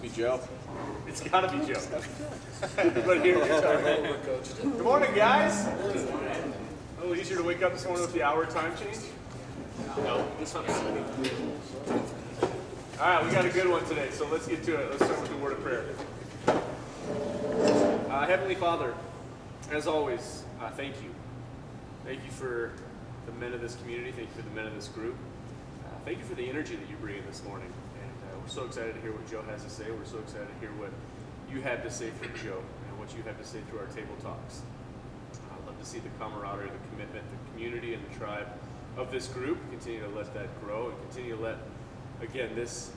Must be Joe. It's got to be Joe. Everybody here, good morning, guys. A little easier to wake up this morning with the hour time change? No, this one's all right, we got a good one today, so let's get to it. Let's start with the word of prayer. Heavenly Father, as always, thank you. Thank you for the men of this community. Thank you for the men of this group. Thank you for the energy that you bring in this morning. And we're so excited to hear what Joe has to say. We're so excited to hear what you had to say through Joe and what you had to say through our table talks. I'd love to see the camaraderie, the commitment, the community, and the tribe of this group. Continue to let that grow and continue to let, again, this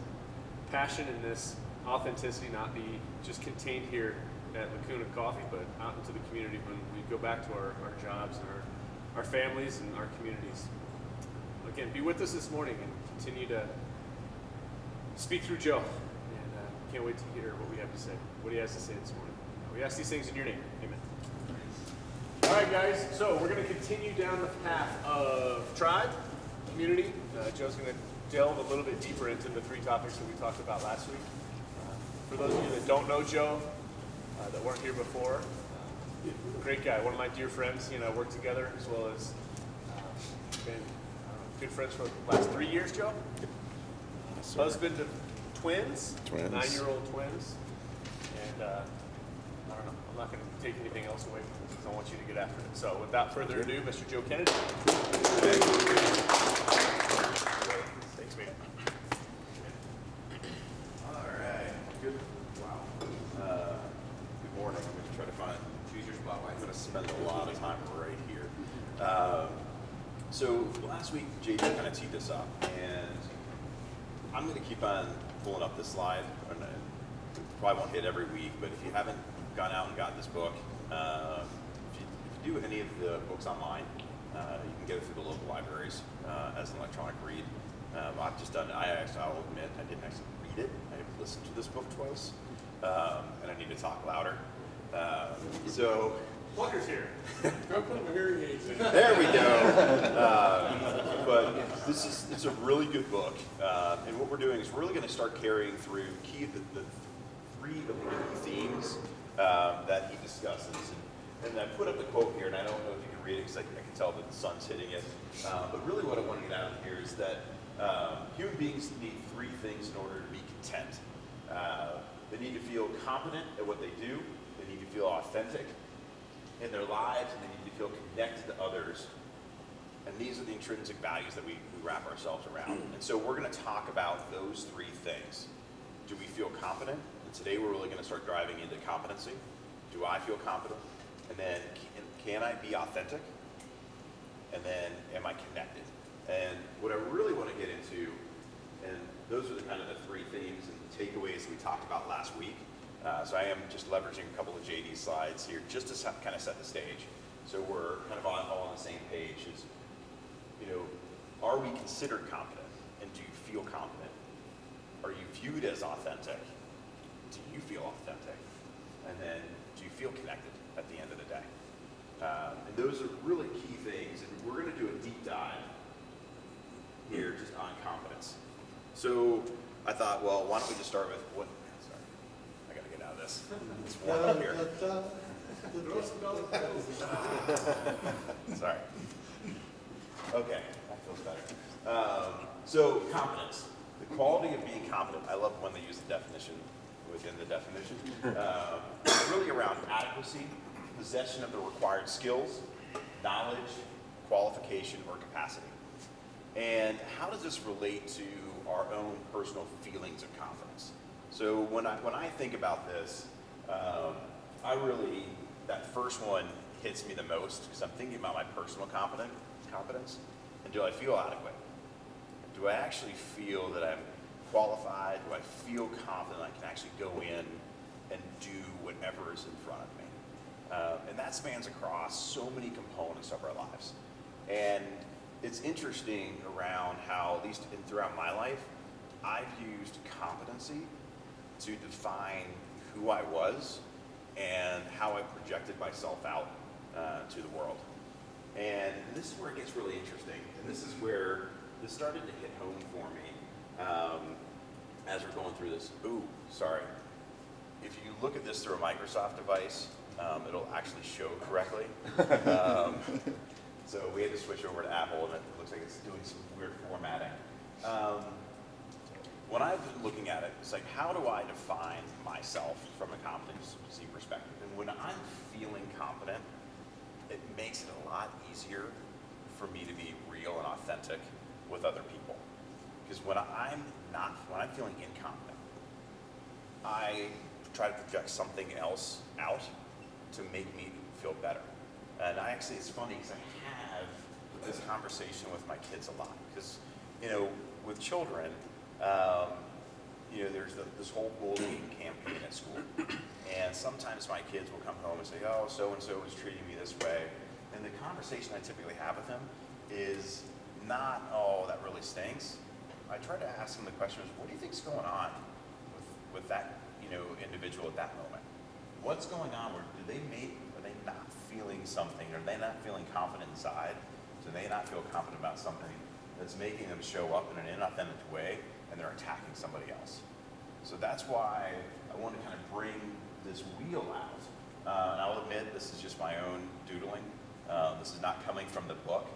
passion and this authenticity not be just contained here at Lacuna Coffee, but out into the community when we go back to our jobs and our families and our communities. Again, be with us this morning and continue to speak through Joe. And can't wait to hear what we have to say, what he has to say this morning. We ask these things in your name. Amen. All right, guys. So we're going to continue down the path of tribe, community. Joe's going to delve a little bit deeper into the three topics that we talked about last week. For those of you that don't know Joe, that weren't here before, great guy. One of my dear friends. He and I worked together, as well as been good friends for the last 3 years, Joe. Yes, husband of twins, 9-year-old twins. And I don't know, I'm not going to take anything else away from this because I want you to get after it. So without further ado, Mr. Joe Kennedy. Thanks, man. All right. Good. Wow. Good morning. I'm going to try to choose your spot. I'm going to spend a lot of time right here. So last week, JD kind of teed this up, and I'm going to keep on pulling up this slide. And probably won't hit every week, but if you haven't gone out and got this book, if you do any of the books online, you can get it through the local libraries as an electronic read. I've just done it. I'll admit I didn't actually read it. I listened to this book twice, and I need to talk louder. So. Plugger's here. Go put my hearing aids in. There we go. But it's a really good book. And what we're doing is we're really going to start carrying through the three of the key themes that he discusses. And I put up the quote here, and I don't know if you can read it because I can tell that the sun's hitting it. But really what I want to get out of here is that human beings need three things in order to be content. They need to feel competent at what they do. They need to feel authentic in their lives, and they need to feel connected to others. And these are the intrinsic values that we wrap ourselves around. And so we're going to talk about those three things. Do we feel competent? And today we're really going to start driving into competency. Do I feel competent? And then can I be authentic? And then am I connected? And what I really want to get into, and those are the kind of the three themes and takeaways that we talked about last week. So I am just leveraging a couple of JD's slides here just to kind of set the stage. So we're kind of all on the same page. Is, are we considered competent? And do you feel competent? Are you viewed as authentic? Do you feel authentic? And then do you feel connected at the end of the day? And those are really key things. And we're going to do a deep dive here just on competence. So I thought, well, why don't we just start with what? It's warm up here. Sorry. Okay, that feels better. So, competence. The quality of being competent. I love when they use the definition within the definition. Really around adequacy, possession of the required skills, knowledge, qualification, or capacity. And how does this relate to our own personal feelings of confidence? So when I think about this, that first one hits me the most because I'm thinking about my personal competence. And do I feel adequate? Do I actually feel that I'm qualified? Do I feel confident I can actually go in and do whatever is in front of me? And that spans across so many components of our lives. And it's interesting around how, at least throughout my life, I've used competency to define who I was and how I projected myself out to the world. And this is where it gets really interesting. And this is where this started to hit home for me. as we're going through this. Ooh, sorry. If you look at this through a Microsoft device, it'll actually show correctly. So we had to switch over to Apple, and it looks like it's doing some weird formatting. When I've been looking at it, it's like, how do I define myself from a competency perspective? And when I'm feeling competent, it makes it a lot easier for me to be real and authentic with other people. Because when I'm feeling incompetent, I try to project something else out to make me feel better. And it's funny because I have this conversation with my kids a lot. Because, with children, there's this whole bullying campaign at school. And sometimes my kids will come home and say, oh, so-and-so is treating me this way. And the conversation I typically have with them is not, oh, that really stinks. I try to ask them the question, what do you think's going on with that, individual at that moment? What's going on? Are they not feeling something? Are they not feeling confident inside? Do they not feel confident about something that's making them show up in an inauthentic way, and they're attacking somebody else? So that's why I want to kind of bring this wheel out. And I'll admit, this is just my own doodling. This is not coming from the book.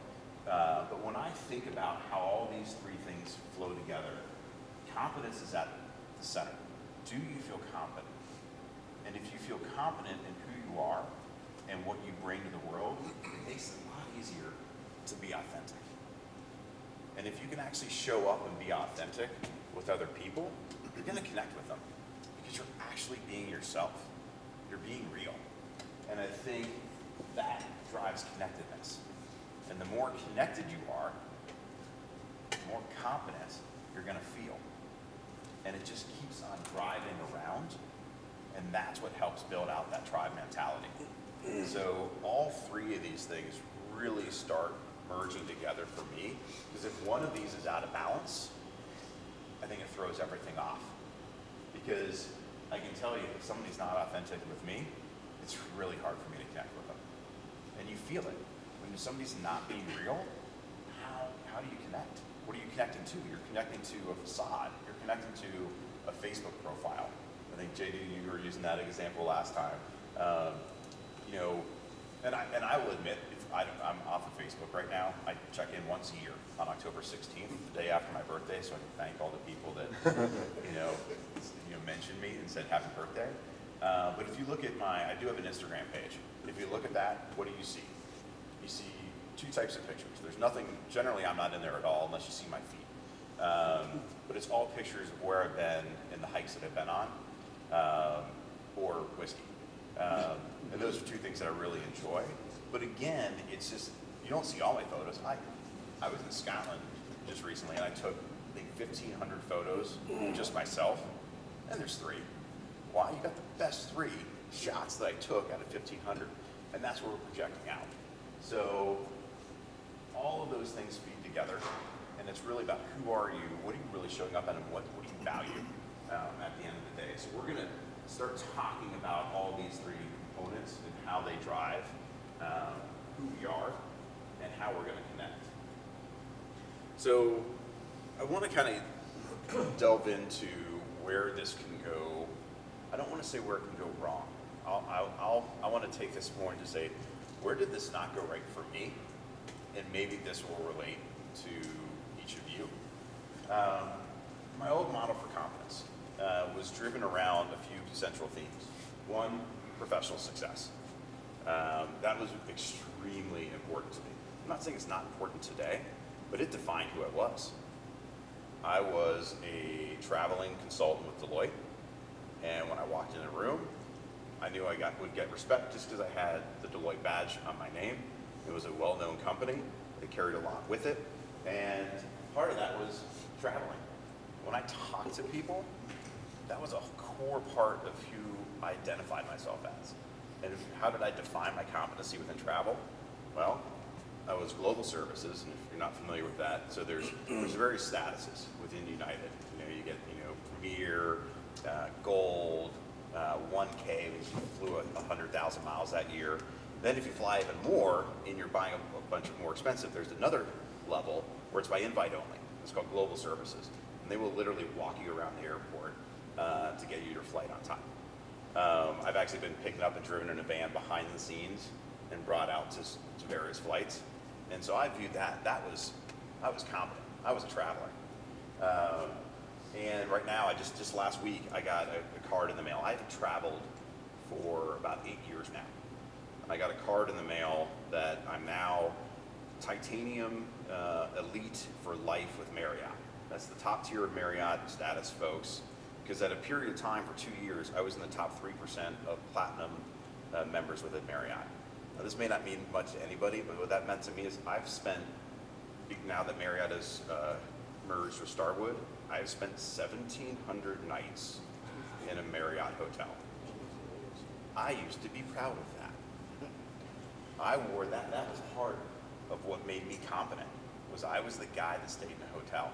But when I think about how all these three things flow together, competence is at the center. Do you feel confident? And if you feel confident in who you are and what you bring to the world, it makes it a lot easier to be authentic. And if you can actually show up and be authentic with other people, you're going to connect with them because you're actually being yourself. You're being real. And I think that drives connectedness. And the more connected you are, the more confident you're going to feel. And it just keeps on driving around. And that's what helps build out that tribe mentality. So all three of these things really start merging together for me. Because if one of these is out of balance, I think it throws everything off. Because I can tell you, if somebody's not authentic with me, it's really hard for me to connect with them. And you feel it. When somebody's not being real, how do you connect? What are you connecting to? You're connecting to a facade. You're connecting to a Facebook profile. I think, JD, you were using that example last time. And I will admit, I'm off of Facebook right now. I check in once a year on October 16th, the day after my birthday, so I can thank all the people that mentioned me and said happy birthday. But if you look at I do have an Instagram page. If you look at that, what do you see? You see two types of pictures. There's nothing, generally I'm not in there at all unless you see my feet. But it's all pictures of where I've been and the hikes that I've been on, or whiskey. And those are two things that I really enjoy. But again, it's just, you don't see all my photos. I was in Scotland just recently and I took, I think, 1,500 photos, just myself, and there's three. Why? You got the best three shots that I took out of 1,500, and that's what we're projecting out. So all of those things feed together, and it's really about who are you, what are you really showing up at, and what do you value at the end of the day. So we're going to start talking about all these three components and how they drive who we are and how we're going to connect. So I want to kind of delve into where this can go. I don't want to say where it can go wrong. I want to take this more and to say, where did this not go right for me? And maybe this will relate to each of you. My old model for competence was driven around a few central themes. One, professional success. That was extremely important to me. I'm not saying it's not important today, but it defined who I was. I was a traveling consultant with Deloitte, and when I walked in a room, I knew I would get respect just because I had the Deloitte badge on my name. It was a well-known company. They carried a lot with it, and part of that was traveling. When I talked to people, that was a core part of who I identified myself as. And how did I define my competency within travel? Well, I was global services, and if you're not familiar with that, so there's various statuses within United. You get Premier, Gold, 1K, which you flew 100,000 miles that year. Then if you fly even more, and you're buying a bunch of more expensive, there's another level where it's by invite only. It's called global services. and they will literally walk you around the airport to get you your flight on time. I've actually been picked up and driven in a van behind the scenes and brought out to various flights. And so I viewed I was competent. I was a traveler. And right now, just last week, I got a card in the mail. I haven't traveled for about 8 years now. And I got a card in the mail that I'm now titanium elite for life with Marriott. That's the top tier of Marriott status, folks. Because at a period of time for 2 years, I was in the top 3% of platinum members within Marriott. Now, this may not mean much to anybody, but what that meant to me is I've spent, now that Marriott is merged with Starwood, I've spent 1,700 nights in a Marriott hotel. I used to be proud of that. I wore that. That was part of what made me competent, was I was the guy that stayed in a hotel.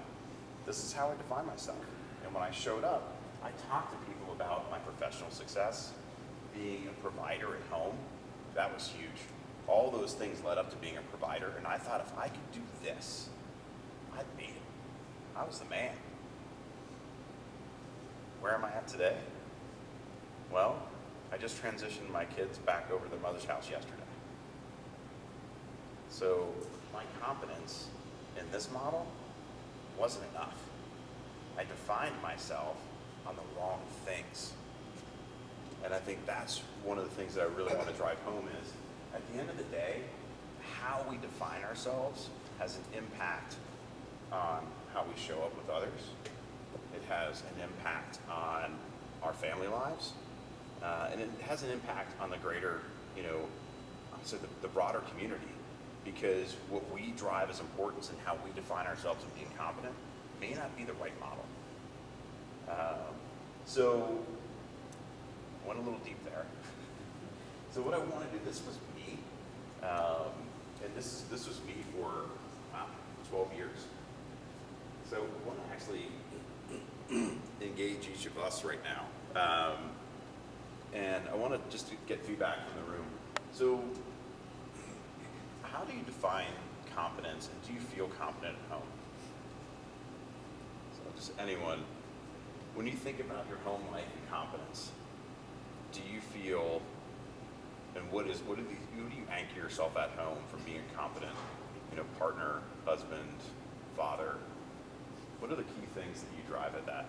This is how I define myself. And when I showed up, I talked to people about my professional success, being a provider at home. That was huge. All those things led up to being a provider, and I thought if I could do this, I'd made it. I was the man. Where am I at today? Well, I just transitioned my kids back over to their mother's house yesterday. So my competence in this model wasn't enough. I defined myself on the wrong things. And I think that's one of the things that I really want to drive home is, at the end of the day, how we define ourselves has an impact on how we show up with others. It has an impact on our family lives. And it has an impact on the greater, so the broader community. Because what we drive as importance and how we define ourselves as being competent may not be the right model. So I went a little deep there. So what I want to do, this was me, and this was me for 12 years. So I want to actually engage each of us right now, and I want to just get feedback from the room. So how do you define competence, and do you feel competent at home? So just anyone, when you think about your home life and competence, do you feel, and who do you anchor yourself at home from being a competent, partner, husband, father? What are the key things that you drive at that?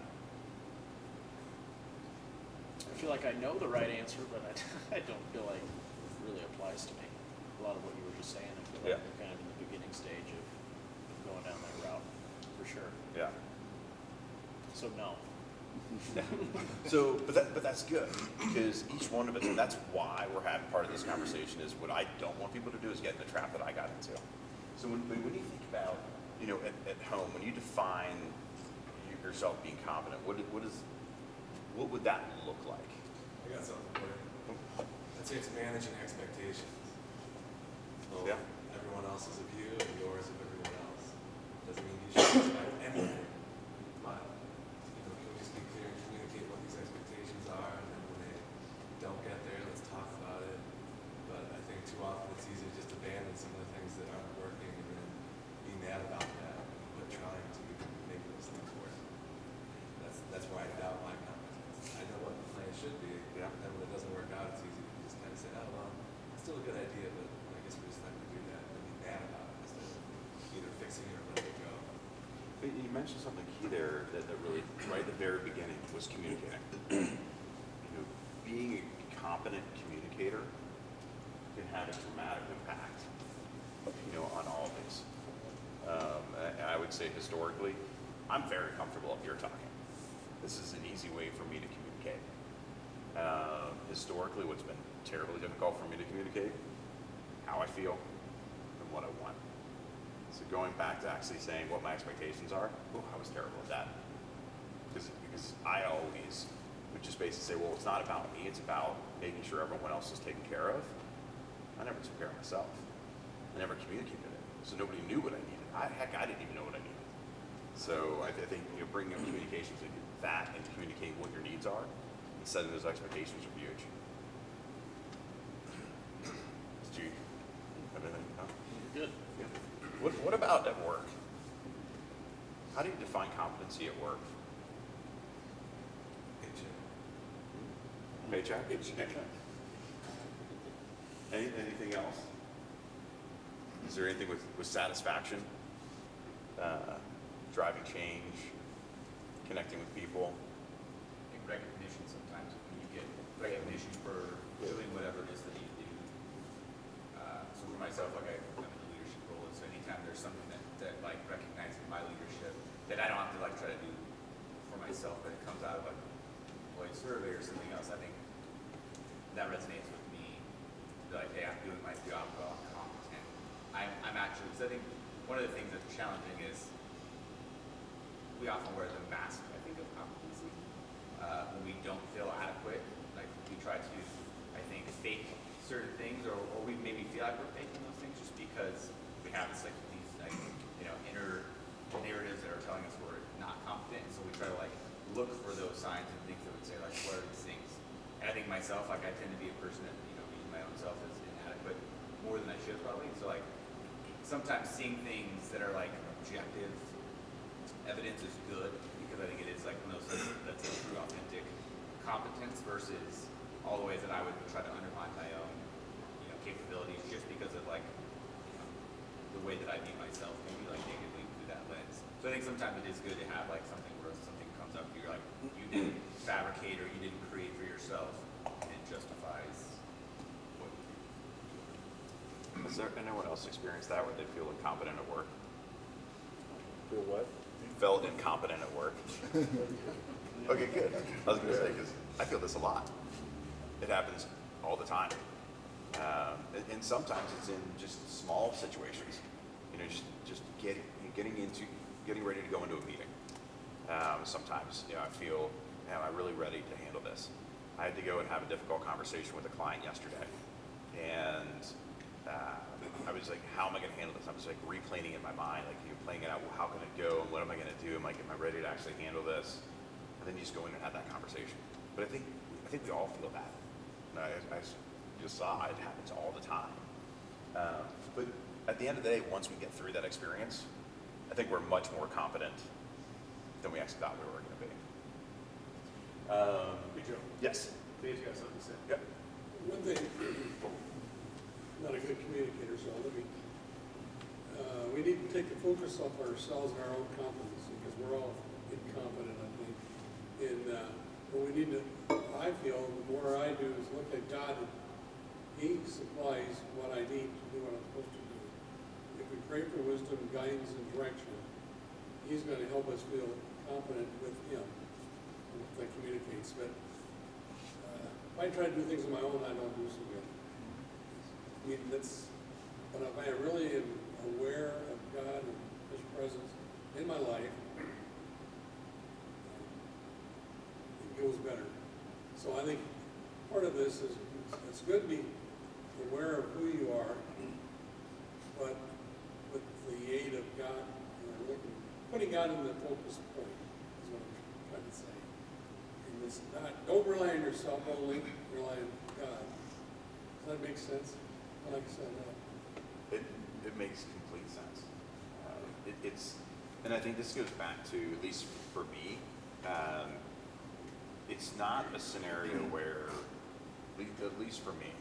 I feel like I know the right answer, but I don't feel like it really applies to me. A lot of what you were just saying, I feel like we're kind of in the beginning stage of going down that route, for sure. Yeah. So no. But that's good, because each one of us, and that's why we're having part of this conversation, is what I don't want people to do is get in the trap that I got into. So when you think about, at home, when you define yourself being competent, what would that look like? I got something for you. I'd say it's managing expectations. So Yeah. everyone else's of you and yours of everyone else. Doesn't mean you should expect anything. But, can we just be clear and communicate what these expectations are, and then when they don't get there, let's talk about it. But I think too often it's easy to just abandon some of the things that aren't working and then be mad about that and quit trying to even make those things work. That's where I doubt my competence. I know what the plan should be, Yeah. and then when it doesn't work out, it's easy to just kind of say, oh, well, it's still a good idea, but I guess we're just not going to do that, and be mad about it instead of either fixing it or letting it go. You mentioned something key there that really, right at the very beginning, was communicating. Being a competent communicator can have a dramatic impact, on all of these. And I would say historically, I'm very comfortable up here talking. This is an easy way for me to communicate. Historically, what's been terribly difficult for me to communicate, how I feel and what I want. So going back to actually saying what my expectations are, I was terrible at that. Because I always would just basically say, well, it's not about me, it's about making sure everyone else is taken care of. I never took care of myself. I never communicated it. So nobody knew what I needed. Heck, I didn't even know what I needed. So I think bringing up communications and that and communicating what your needs are and setting those expectations are huge. Did you have anything? No? You're good. Yeah. What about at work? How do you define competency at work? Paycheck? Anything else? Is there anything with satisfaction? Driving change, connecting with people? I think recognition sometimes, when you get recognition for doing whatever it is that you do. So for myself, like I'm in a leadership role, and so anytime there's something that like recognizing my leadership that I don't have to like try to do for myself, but it comes out of like employee survey or something else, I think that resonates with me. Like, hey, I'm doing my job well, I'm competent. I'm actually, because I think one of the things that's challenging is we often wear the mask, I think, of competency when we don't feel adequate. Like we try to, I think, fake certain things, or we maybe feel like we're faking those things just because we have this like these like inner narratives that are telling us we're not competent. And so we try to like look for those signs and things that would say like, what are these things? And I think myself, like I tend to be a person that views my own self as inadequate more than I should probably. So like sometimes seeing things that are like objective evidence is good, because I think it is like one of those things that's a true authentic competence versus all the ways that I would try to undermine my own capabilities just because of like the way that I view myself, maybe like negatively through that lens. So I think sometimes it is good to have like something where something comes up, you're like you didn't fabricate or you didn't create for yourself, and it justifies what you do. Has there anyone else experienced that where they feel incompetent at work? Feel what? Felt incompetent at work? Okay, good. I was going to say, because I feel this a lot. It happens all the time. And sometimes it's in just small situations. Just getting ready to go into a meeting. Sometimes, I feel, am I really ready to handle this? I had to go and have a difficult conversation with a client yesterday. And I was like, how am I going to handle this? I was like replaying in my mind, like playing it out. Well, how can it go? And what am I going to do? Am I ready to actually handle this? And then you just go in and have that conversation. But I think we all feel that. And I just saw it happens all the time. But at the end of the day, once we get through that experience, I think we're much more competent than we actually thought we were going to be. Hey, Joe. Yes. Dave's got something to say. Yep. One thing, not a good communicator, so let me, we need to take the focus off ourselves and our own competency, because we're all incompetent, I think. And what we need to, I feel, the more I do is look at God, and He supplies what I need to do what I'm supposed to do. If we pray for wisdom, guidance, and direction, He's going to help us feel confident with Him. That communicates. But if I try to do things on my own, I don't do so good. I mean, but if I really am aware of God and His presence in my life, it goes better. So I think part of this is it's good to be aware of who you are, but with the aid of God, putting God in the focus point is what I'm trying to say. And it's don't rely on yourself only, rely on God. Does that make sense? Like I said, It makes complete sense. And I think this goes back to, at least for me, it's not a scenario where, at least for me,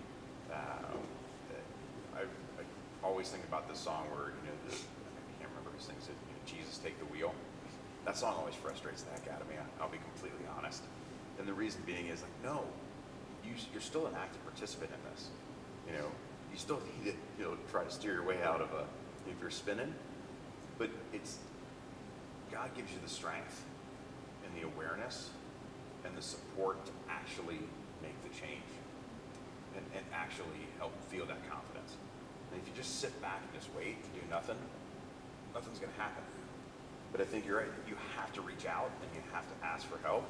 I always think about this song where, I can't remember who sings it, Jesus Take the Wheel. That song always frustrates the heck out of me, I'll be completely honest. And the reason being is like, no, you're still an active participant in this. You still need to try to steer your way out of if you're spinning, but God gives you the strength and the awareness and the support to actually make the change and actually help feel that confidence. And if you just sit back and just wait and do nothing, nothing's going to happen. But I think you're right. You have to reach out and you have to ask for help.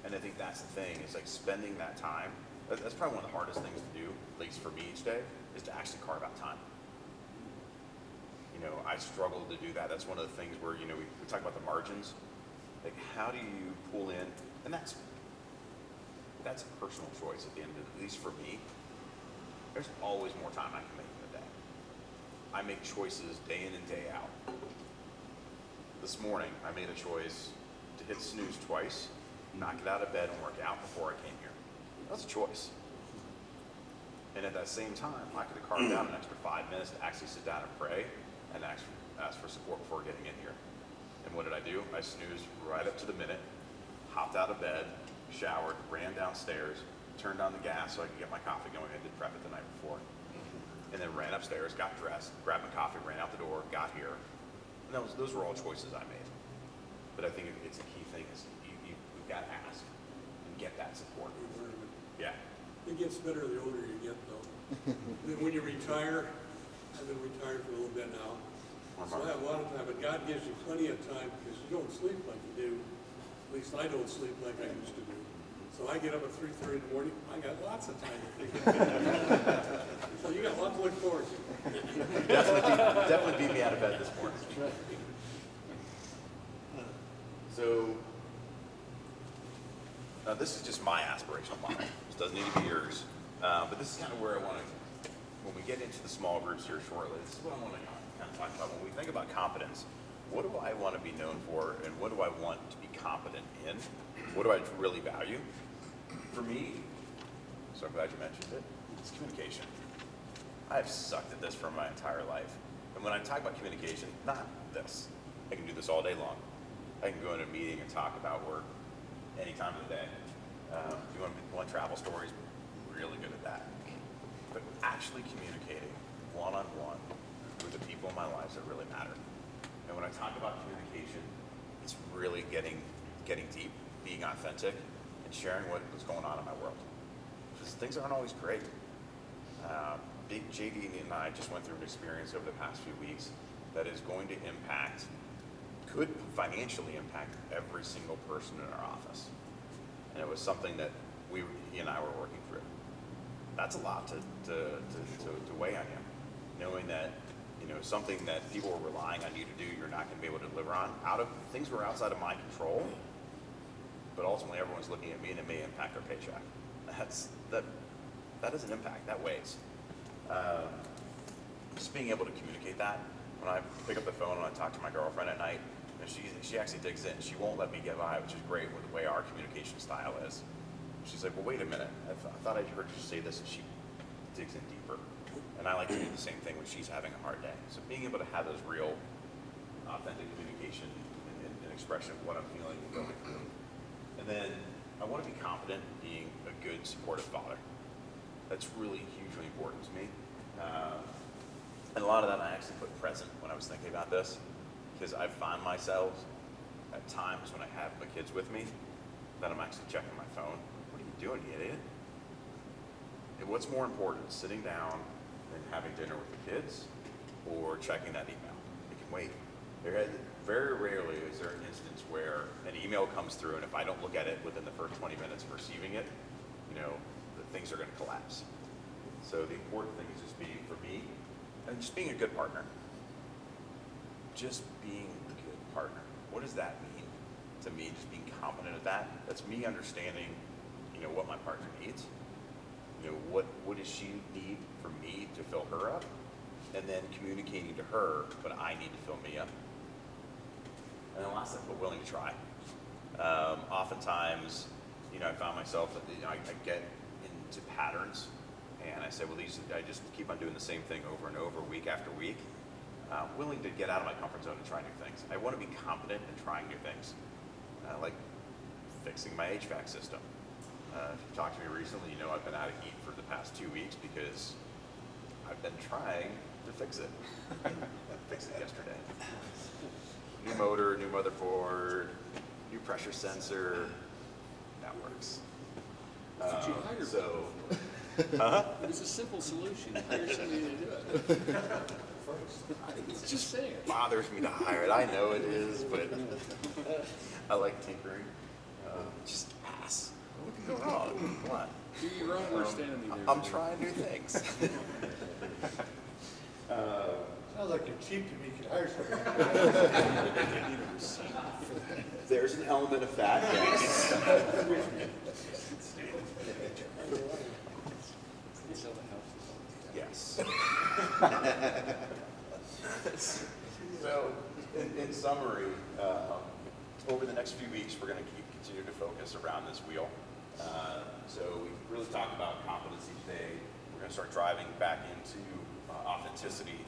And I think that's the thing, is like spending that time. That's probably one of the hardest things to do, at least for me each day, is to actually carve out time. I struggle to do that. That's one of the things where, we talk about the margins. Like, how do you pull in? And that's a personal choice at the end of it, at least for me. There's always more time I can make in a day. I make choices day in and day out. this morning, I made a choice to hit snooze twice, not get out of bed and work out before I came here. That was a choice. And at that same time, I could have carved out an extra 5 minutes to actually sit down and pray and ask for support before getting in here. And what did I do? I snoozed right up to the minute, hopped out of bed, showered, ran downstairs, turned on the gas so I could get my coffee going. I did prep it the night before. And then ran upstairs, got dressed, grabbed my coffee, ran out the door, got here. And those were all choices I made. But I think it's a key thing is you've got to ask and get that support. Yeah. It gets better the older you get, though. Then when you retire, I've been retired for a little bit now. So I have a lot of time, but God gives you plenty of time because you don't sleep like you do. At least I don't sleep like I used to do. So I get up at 3:30 in the morning. I got lots of time to think. So you got a lot to look forward to. Definitely beat me out of bed this morning. So this is just my aspirational model. This doesn't need to be yours. But this is kind of where I want to, when we get into the small groups here shortly, this is what I want to kind of talk about. When we think about competence, what do I want to be known for and what do I want to be competent in? What do I really value? For me, so I'm glad you mentioned it, it's communication. I have sucked at this for my entire life. And when I talk about communication, not this. I can do this all day long. I can go into a meeting and talk about work any time of the day. If you want travel stories, really good at that. But actually communicating one-on-one with the people in my lives that really matter. And when I talk about communication, it's really getting deep, being authentic, and sharing what's going on in my world. Because things aren't always great. Big JD and I just went through an experience over the past few weeks that is going to could financially impact every single person in our office. And it was something that he and I were working through. That's a lot to weigh on you. Knowing that, something that people were relying on you to do, you're not going to be able to deliver on. Things were outside of my control, but ultimately everyone's looking at me and it may impact our paycheck. That is an impact, that weighs. Just being able to communicate that. When I pick up the phone and I talk to my girlfriend at night, and she actually digs in. She won't let me get by, which is great with the way our communication style is. She's like, well, wait a minute. I thought I heard you say this, and she digs in deeper. And I like to do the same thing when she's having a hard day. So being able to have those real, authentic communication and expression of what I'm feeling and going through. And then I want to be confident in being a good, supportive father. That's really hugely important to me. And a lot of that I actually put present when I was thinking about this, because I find myself at times when I have my kids with me, that I'm actually checking my phone. What are you doing, you idiot? And what's more important, sitting down and having dinner with the kids or checking that email? It can wait. Very rarely is there an instance where an email comes through and if I don't look at it within the first 20 minutes of receiving it, things are going to collapse. So the important thing is just being, for me, and just being a good partner. Just being a good partner. What does that mean to me? Just being competent at that. That's me understanding, what my partner needs. What does she need for me to fill her up? And then communicating to her what I need to fill me up. And then last thing, but willing to try. Oftentimes, I found myself that I get into patterns, and I say, well, I just keep on doing the same thing over and over, week after week. Willing to get out of my comfort zone and try new things. I want to be competent in trying new things, like fixing my HVAC system. If you talked to me recently, I've been out of heat for the past 2 weeks because I've been trying to fix it. I fixed it yesterday. New motor, new motherboard, new pressure sensor. That works. That's what you hired so, It was a simple solution. Hire somebody to do it. It's just saying. It bothers me to hire it. I know it is, but I like tinkering. Just ask. What could go wrong? Come on. Do your own worst enemy there. I'm trying new things. Sounds like you're cheap to me. You could hire somebody. There's an element of that, yes. Yes. So summary, over the next few weeks, we're going to continue to focus around this wheel. So we really talked about competency today. We're going to start driving back into authenticity,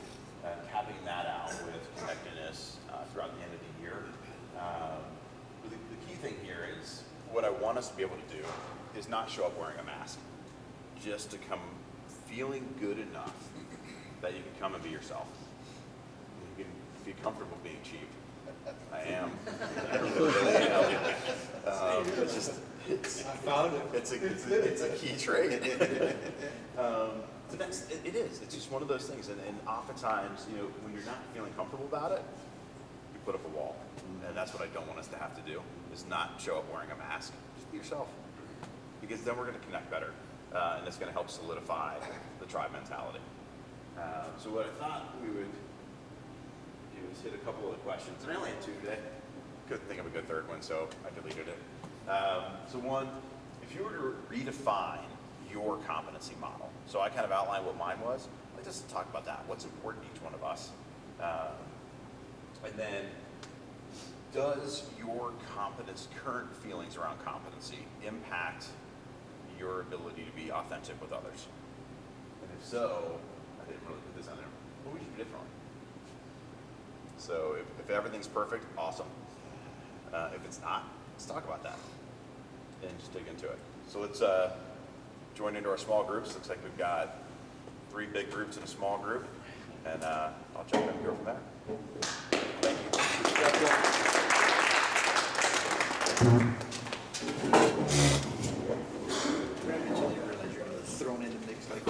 capping that out with connectedness throughout the end of the year. But the key thing here is what I want us to be able to do is not show up wearing a mask, just to come feeling good enough that you can come and be yourself. You can be comfortable being cheap. I am. I really am. I found it. It's a key trait. But it is. It's just one of those things. And oftentimes, when you're not feeling comfortable about it, you put up a wall. And that's what I don't want us to have to do, is not show up wearing a mask. Just be yourself. Because then we're going to connect better. And it's going to help solidify the tribe mentality. So what I thought we would do is hit a couple of the questions. And I only had two today. Couldn't think of a good third one, so I deleted it. So one, if you were to redefine your competency model, so I kind of outlined what mine was, I'd like just to talk about that. What's important to each one of us? And then, does your competence, current feelings around competency, impact your ability to be authentic with others? And if so, I didn't really put this on there, what would you do differently? So if everything's perfect, awesome. If it's not, let's talk about that and just dig into it. So let's join into our small groups. Looks like we've got 3 big groups and a small group, and I'll jump in and go from there. Thank you. Thrown in the mix like